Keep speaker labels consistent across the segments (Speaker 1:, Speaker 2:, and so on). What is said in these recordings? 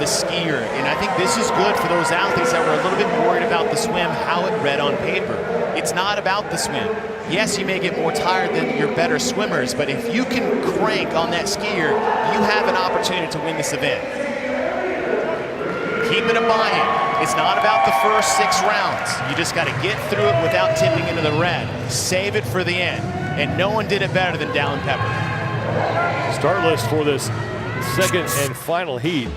Speaker 1: the skier. And I think this is good for those athletes that were a little bit worried about the swim, how it read on paper. It's not about the swim. Yes, you may get more tired than your better swimmers, but if you can crank on that skier, you have an opportunity to win this event. Keep it a buy-in. It's not about the first 6 rounds. You just got to get through it without tipping into the red. Save it for the end. And no one did it better than Dallin Pepper.
Speaker 2: Start list for this second and final heat.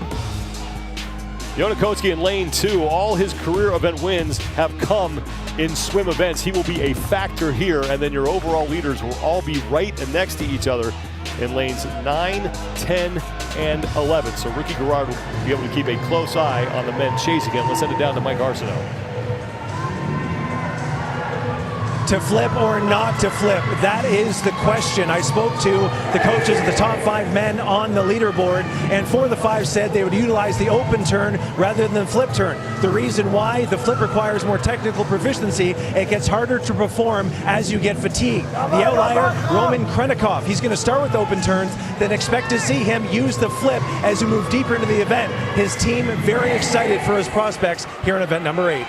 Speaker 2: Jonakoski in lane 2, all his career event wins have come in swim events. He will be a factor here, and then your overall leaders will all be right and next to each other in lanes 9, 10, and 11. So Ricky Garrard will be able to keep a close eye on the men chasing him. Let's send it down to Mike Arsenault.
Speaker 3: To flip or not to flip? That is the question. I spoke to the coaches of the top 5 men on the leaderboard, and 4 of the 5 said they would utilize the open turn rather than the flip turn. The reason why: the flip requires more technical proficiency. It gets harder to perform as you get fatigued. The outlier, Roman Krenikov. He's going to start with open turns, then expect to see him use the flip as we move deeper into the event. His team very excited for his prospects here in event number 8.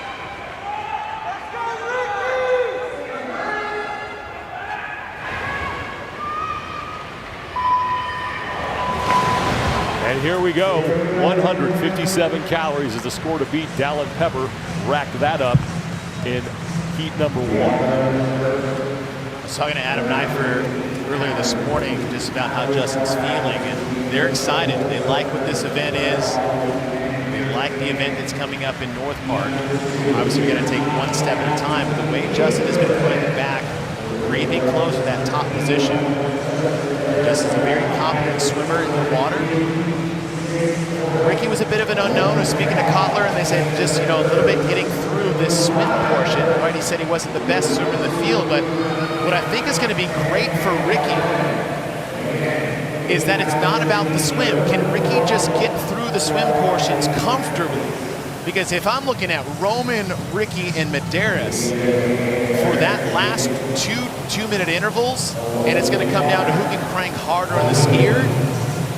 Speaker 2: And here we go, 157 calories is the score to beat. Dallin Pepper racked that up in heat number 1.
Speaker 1: I was talking to Adam Knifer earlier this morning just about how Justin's feeling, and they're excited. They like what this event is. They like the event that's coming up in North Park. Obviously, we got to take one step at a time, but the way Justin has been putting it back, breathing close to that top position. Justin's a very competent swimmer in the water. Ricky was a bit of an unknown. I was speaking to Kotler, and they said just, a little bit getting through this swim portion. Right? He said he wasn't the best swimmer in the field, but what I think is going to be great for Ricky is that it's not about the swim. Can Ricky just get through the swim portions comfortably? Because if I'm looking at Roman, Ricky, and Medeiros for that last 2-minute intervals, and it's going to come down to who can crank harder on the skier,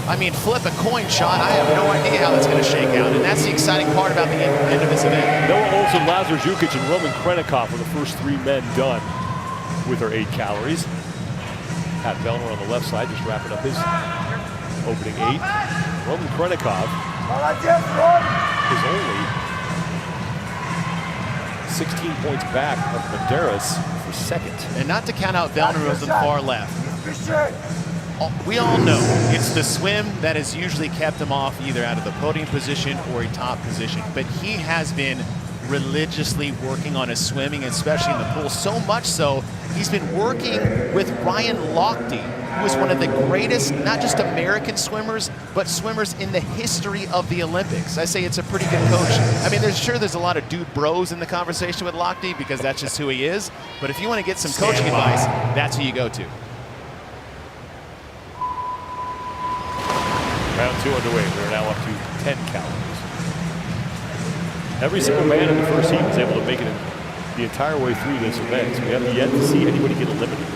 Speaker 1: I mean, flip a coin shot. I have no idea how that's going to shake out, and that's the exciting part about the end of this event.
Speaker 2: Noah Olsen, Lazar Jukic, and Roman Krenikov were the first 3 men done with their 8 calories. Pat Vellner on the left side just wrapping up his opening 8. Roman Krenikov is only 16 points back of Medeiros for second.
Speaker 1: And not to count out Vellner, who's on the far left. We all know it's the swim that has usually kept him off either out of the podium position or a top position. But he has been religiously working on his swimming, especially in the pool. So much so, he's been working with Ryan Lochte, who is one of the greatest, not just American swimmers, but swimmers in the history of the Olympics. I say it's a pretty good coach. I mean, there's a lot of dude bros in the conversation with Lochte because that's just who he is. But if you want to get some coaching advice, that's who you go to.
Speaker 2: Round 2 underway. We're now up to 10 calories. Every single man in the first heat was able to make it the entire way through this event. So we have yet to see anybody get eliminated.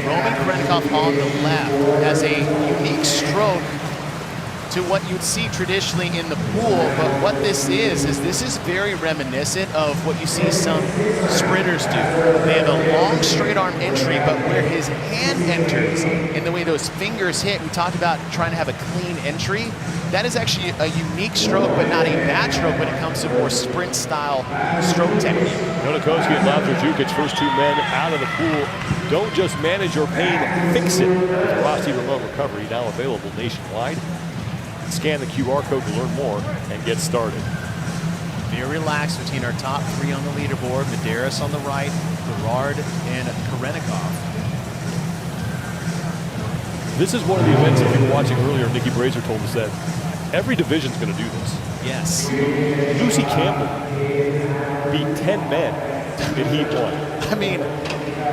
Speaker 1: Roman Krenikov on the left has a unique stroke to what you'd see traditionally in the pool, but what this is very reminiscent of what you see some sprinters do. They have a long straight arm entry, but where his hand enters and the way those fingers hit, we talked about trying to have a clean entry. That is actually a unique stroke, but not a bad stroke when it comes to more sprint style stroke technique.
Speaker 2: Jonakoski and Lazar Jukic, first 2 men out of the pool. Don't just manage your pain, fix it with Rossi Remote Recovery, now available nationwide. Scan the QR code to learn more and get started.
Speaker 1: Very relaxed between our top 3 on the leaderboard. Medeiros on the right, Garrard and Krenikov.
Speaker 2: This is one of the events that we were watching earlier. Nikki Brazier told us that every division's going to do this.
Speaker 1: Yes.
Speaker 2: Lucy Campbell beat 10 men in heat 1.
Speaker 1: I mean,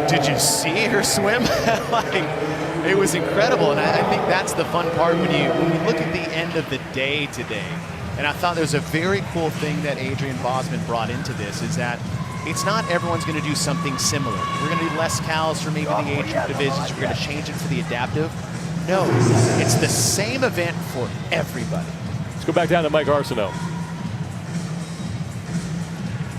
Speaker 1: did you see her swim? It was incredible, and I think that's the fun part when we look at the end of the day today. And I thought there was a very cool thing that Adrian Bosman brought into this, is that it's not everyone's going to do something similar. We're going to do less cals for maybe the age divisions. We're going to change it for the adaptive. No, it's the same event for everybody.
Speaker 2: Let's go back down to Mike Arsenault.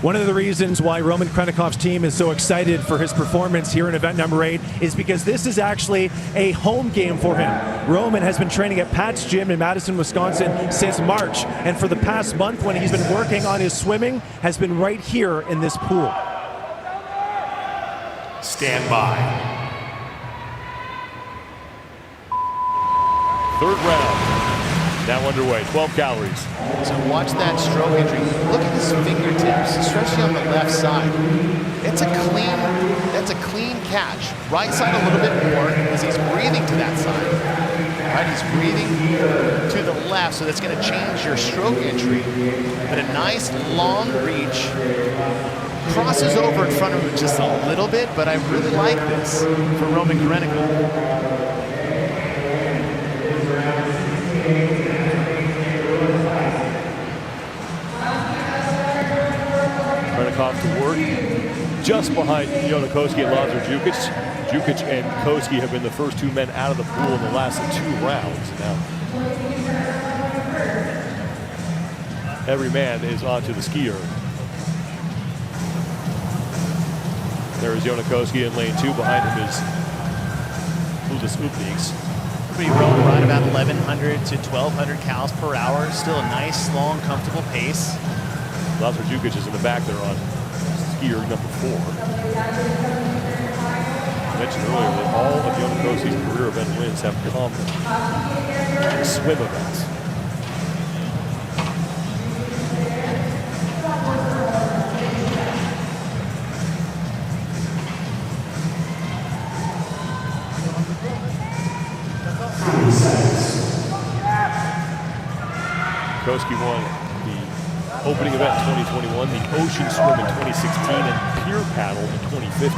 Speaker 3: One of the reasons why Roman Krenikov's team is so excited for his performance here in event number 8 is because this is actually a home game for him. Roman has been training at Pat's Gym in Madison, Wisconsin since March, and for the past month when he's been working on his swimming has been right here in this pool.
Speaker 4: Stand by.
Speaker 2: Third round. Now underway, 12 calories.
Speaker 1: So watch that stroke injury. Look at his fingertips, especially on the left side. That's a clean catch. Right side a little bit more as he's breathing to that side. Right, he's breathing to the left, so that's going to change your stroke entry. But a nice long reach. Crosses over in front of him just a little bit, but I really like this for Roman Krenikov.
Speaker 2: Krenikov to work just behind Jonakoski and Lazar Jukic. Jukic and Koski have been the first 2 men out of the pool in the last 2 rounds. Now, every man is onto the skier. There is Jonakoski in lane 2. Behind him is Ulis Upniks.
Speaker 1: Pretty rolling right about 1,100 to 1,200 cals per hour. Still a nice, long, comfortable pace.
Speaker 2: Lazar Jukic is in the back there on skier number 4. I mentioned earlier that all of Jonakoski's career event wins have come in swim events. Koski won the opening event in 2021, the ocean swim in 2016, and pier paddle in 2015.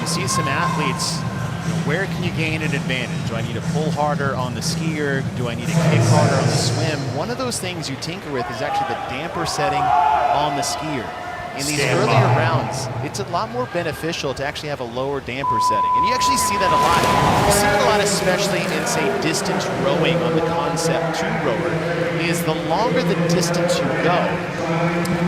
Speaker 1: You see some athletes, where can you gain an advantage? Do I need to pull harder on the skier? Do I need to kick harder on the swim? One of those things you tinker with is actually the damper setting on the skier. In these earlier rounds, it's a lot more beneficial to actually have a lower damper setting. And you actually see that a lot. You see it a lot, especially in, say, distance rowing on the Concept 2 rower, is the longer the distance you go,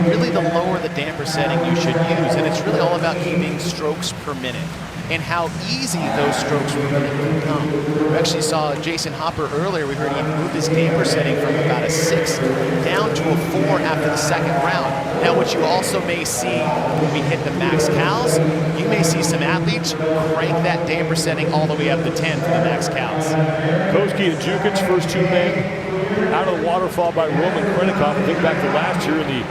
Speaker 1: really the lower the damper setting you should use. And it's really all about keeping strokes per minute and how easy those strokes per minute can come. We actually saw Jason Hopper earlier. We heard he moved his damper setting from about a 6 down to a 4 after the second round. Now, what you also may see when we hit the max cals, you may see some athletes crank that damper setting all the way up to 10 for the max cals.
Speaker 2: Koski and Jukic, first 2 men out of the waterfall by Roman Krenikov. Think back to last year in the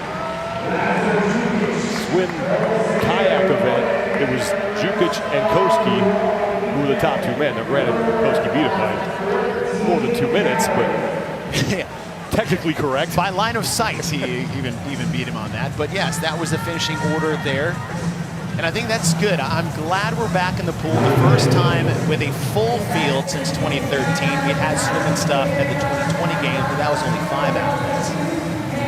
Speaker 2: swim kayak event. It was Jukic and Koski who were the top 2 men. Now, granted, Koski beat him by more than 2 minutes, but technically correct.
Speaker 1: By line of sight, he even beat him on that. But yes, that was the finishing order there. And I think that's good. I'm glad we're back in the pool the first time with a full field since 2013. We had swimming stuff at the 2020 games, but that was only 5 athletes.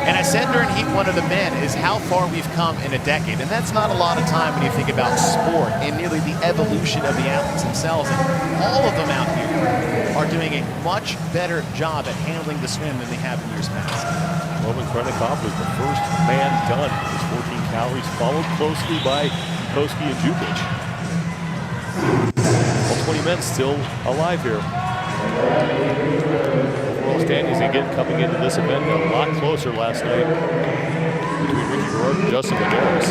Speaker 1: And I said during Heat 1 of the men is how far we've come in a decade. And that's not a lot of time when you think about sport and nearly the evolution of the athletes themselves. And all of them out here are doing a much better job at handling the swim than they have in years past.
Speaker 2: Roman Krenikov was the first man done with his 14 calories, followed closely by Koski and Jukic. All 20 men still alive here. Overall standings again coming into this event a lot closer last night between Ricky Rourke and Justin Medeiros.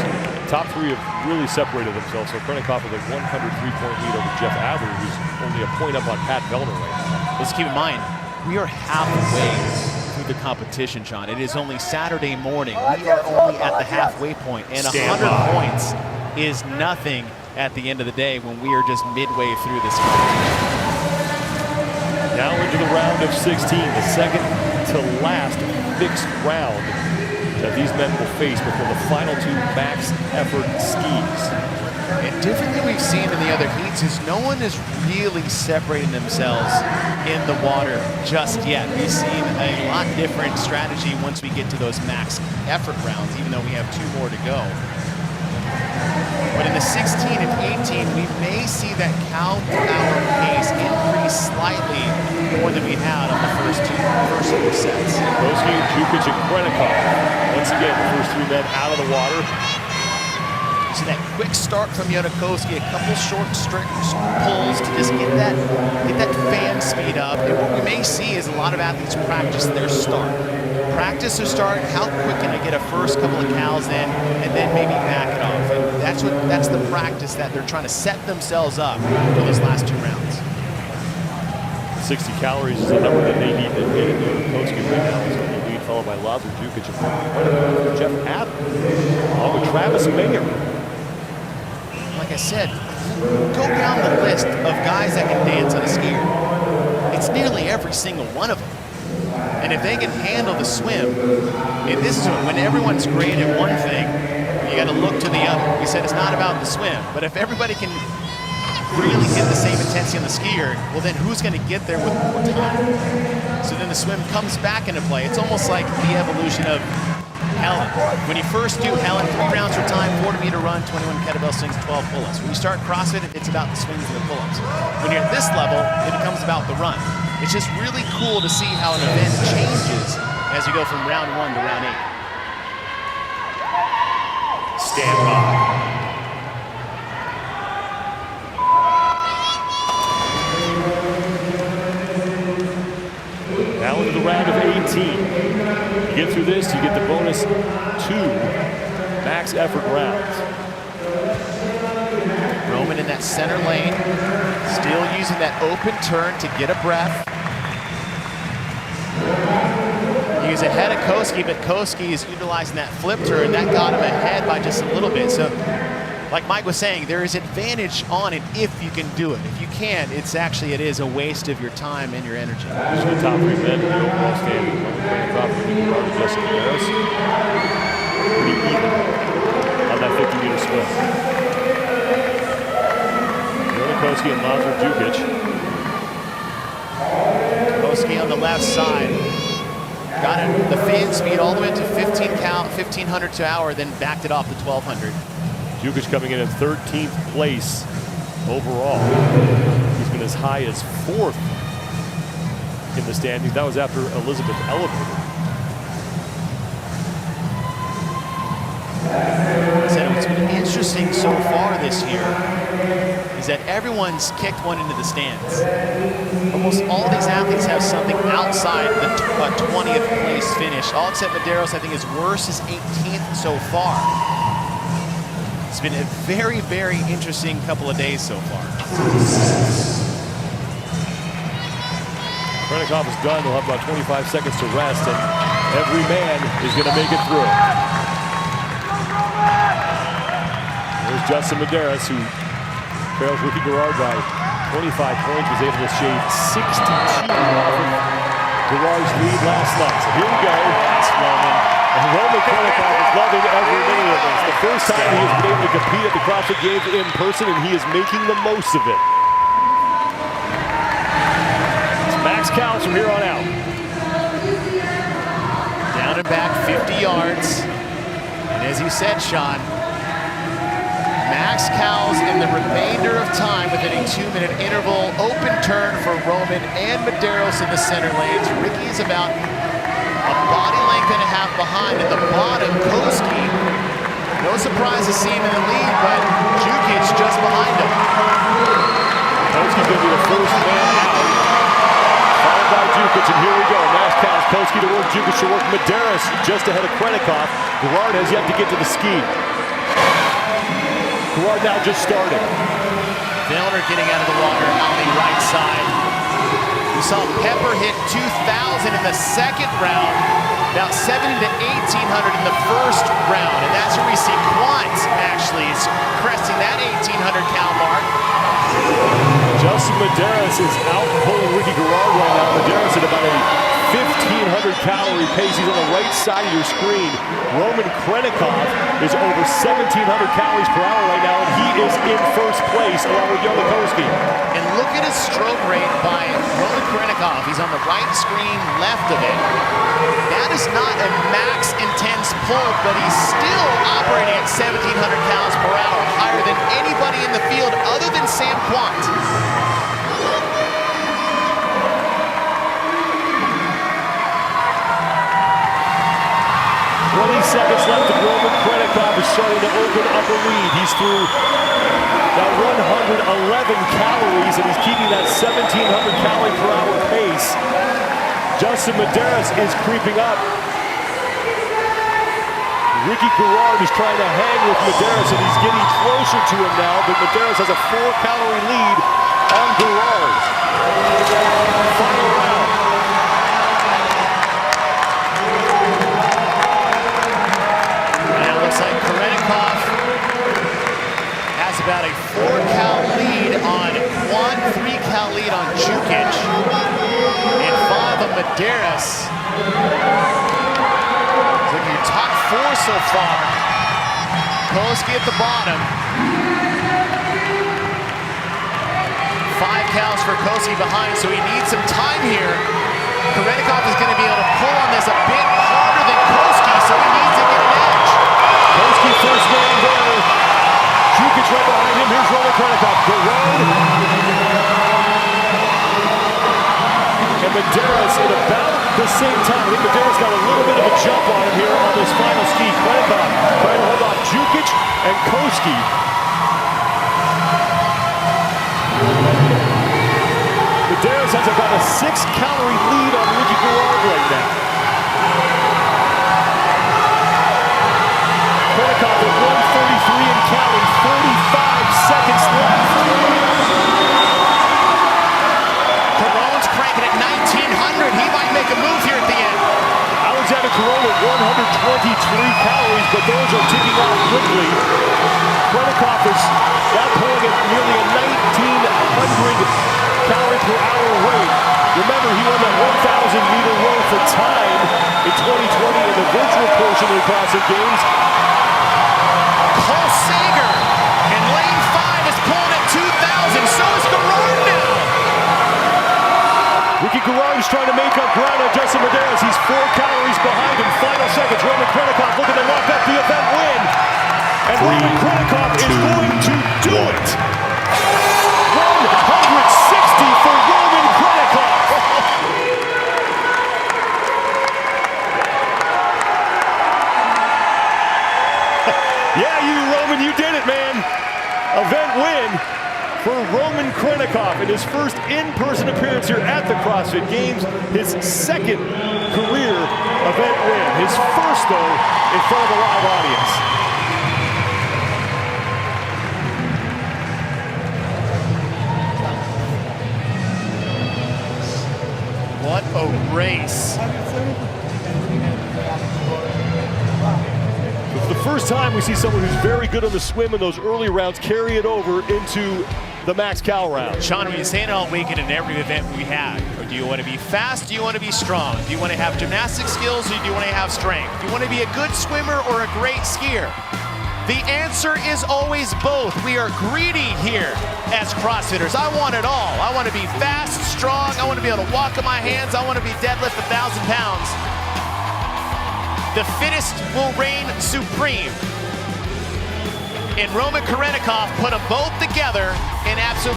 Speaker 2: Top 3 have really separated themselves. So Krenikov with a 103-point lead over Jeff Adler, who's only a point up on Pat Vellner right now.
Speaker 1: Let's keep in mind, we are halfway through the competition, John. It is only Saturday morning. We are only at the halfway point, and 100 points is nothing at the end of the day when we are just midway through this competition.
Speaker 2: Now into the round of 16, the second to last fixed round that these men will face before the final 2 max effort skis.
Speaker 1: And different than we've seen in the other heats is no one is really separating themselves in the water just yet. We've seen a lot different strategy once we get to those max effort rounds, even though we have 2 more to go. But in the 16 and 18, we may see that cow power pace increase slightly more than we had on the first four sets.
Speaker 2: Koski, Jukic, and Krennikov. Once again, the first three men out of the water.
Speaker 1: See that quick start from Yonakowski, a couple short strict pulls to just get that fan speed up. And what we may see is a lot of athletes practice their start. Practice their start, how quick can I get a first couple of cows in, and then maybe back it off. And that's the practice that they're trying to set themselves up for those last two rounds.
Speaker 2: 60 calories is the number that they need to hit. Yonakowski right now is in the lead, followed by Lazar Jukic and Jeff Adams, along with Travis Mayer.
Speaker 1: Like I said, go down the list of guys that can dance on a skier. It's nearly every single one of them. And if they can handle the swim, and this is when everyone's great at one thing, you got to look to the other. We said it's not about the swim, but if everybody can really hit the same intensity on the skier, well then who's going to get there with more time? So then the swim comes back into play. It's almost like the evolution of Helen. When you first do Helen, 3 rounds for time, 40-meter run, 21 kettlebell swings, 12 pull-ups. When you start CrossFit, it's about the swings and the pull-ups. When you're at this level, it becomes about the run. It's just really cool to see how an event changes as you go from round 1 to round 8.
Speaker 2: Stand by. Now into the round of 18. You get through this, you get the bonus 2 max effort rounds.
Speaker 1: Roman in that center lane, still using that open turn to get a breath. He was ahead of Koski, but Koski is utilizing that flip turn. That got him ahead by just a little bit. So, like Mike was saying, there is advantage on it if you can do it. If you can't, it is a waste of your time and your energy.
Speaker 2: These are the top 3 men in the overall standing. Justin Harris. Pretty even on that 50-meter swim. Yonakowski and Lazar Jukic.
Speaker 1: Koski on the left side. Got it, the fan speed all the way up to 1500 to hour, then backed it off to 1200.
Speaker 2: Jukic coming in 13th place overall. He's been as high as 4th in the standings. That was after Elizabeth elevated.
Speaker 1: What's been interesting so far this year is that everyone's kicked one into the stands. Almost all these athletes have something outside the 20th place finish. All except Medeiros, I think, is worse as 18th so far. It's been a very, very interesting couple of days so far.
Speaker 2: Krennikov is done. They'll have about 25 seconds to rest, and every man is going to make it through. There's Justin Medeiros, who trails Ricky Garrard by 25 points, was able to shave 62 off of Garrard's lead last night. So here we go. That's Roman. And Roman Krennikov is loving every minute of this. The first time he has been able to compete at the CrossFit Games in person, and he is making the most of it. It's max cows from here on out.
Speaker 1: Down and back 50 yards. And as you said, Sean, max cows in the remainder of time within a 2-minute interval. Open turn for Roman and Medeiros in the center lanes. Ricky is about a body length and a half behind. At the bottom, Koski, no surprise to see him in the lead, but Jukic just behind him.
Speaker 2: Koski's going to be the first man out. Followed by Jukic, and here we go. Max cows, Koski to work, Jukic to work. Medeiros just ahead of Krennikov. Garrard has yet to get to the ski. Garrard now just starting.
Speaker 1: Milner getting out of the water on the right side. We saw Pepper hit 2,000 in the second round, about 70 to 1,800 in the first round. And that's where we see Quant actually is cresting that 1,800 cal mark.
Speaker 2: Justin Medeiros is out pulling Ricky Garrard right now. Medeiros at about a 1,500 calorie pace. He's on the right side of your screen. Roman Krenikov is over 1,700 calories per hour right now, and he is in first place along with Koski.
Speaker 1: And look at his stroke rate by Roman Krenikov. He's on the right screen, left of it. That is not a max intense pull, but he's still operating at 1,700 calories per hour, higher than anybody in the field other than Sam Quant.
Speaker 2: 20 seconds left, and Roman Krenikov is starting to open up a lead. He's through that 111 calories, and he's keeping that 1,700 calorie per hour pace. Justin Medeiros is creeping up. Ricky Garrard is trying to hang with Medeiros, and he's getting closer to him now, but Medeiros has a 4-calorie lead on Garrard. Final round.
Speaker 1: Looks like Krenikov has about a 4-cal lead on Quan, 3-cal lead on Jukic, and 5 of Medeiros. Look at your top 4 so far. Koski at the bottom. 5 cals for Koski behind, so he needs some time here. Krenikov is going to be able to pull on this a bit harder than Koski, so he needs to get an edge.
Speaker 2: Koski first man there. Jukic right behind him. Here's Roman Krenikov. Garrard. And Medeiros at about the same time. I think Medeiros got a little bit of a jump on him here on this final ski. Krenikov trying to hold off Jukic and Koski. Medeiros has about a 6-calorie lead on Ricky Garrard right now. Krenikov at 133 and counting, 45 seconds left.
Speaker 1: Caron's cranking at 1,900. He might make a move here at the end.
Speaker 2: Alexander Caron at 123 calories, but those are ticking off quickly. Krenikov is now pulling at nearly a 1,900 calorie per hour rate. Remember, he won that 1,000-meter run for time in 2020 in the virtual portion of the CrossFit Games.
Speaker 1: Cole Sager in lane 5 is pulling at 2,000. So is Garrard now.
Speaker 2: Ricky Garrard is trying to make up ground on Justin Medeiros. He's 4 calories behind him. Final seconds. Roman Krenikov looking to lock up the event win. And Roman Krenikov is going to do it. 160 for Roman Krenikov. Yeah, Roman, you did it, man. Event win for Roman Krenikov in his first in-person appearance here at the CrossFit Games. His 2nd career event win. His first, though, in front of a live audience.
Speaker 1: What a race.
Speaker 2: It's the first time we see someone who's very good on the swim in those early rounds carry it over into the max cal round.
Speaker 1: Sean, we've been saying it all weekend in every event we have. Do you want to be fast? Do you want to be strong? Do you want to have gymnastic skills or do you want to have strength? Do you want to be a good swimmer or a great skier? The answer is always both. We are greedy here as CrossFitters. I want it all. I want to be fast, strong. I want to be able to walk on my hands. I want to be deadlift 1,000 pounds. The fittest will reign supreme. And Roman Krenikov put them both together in absolute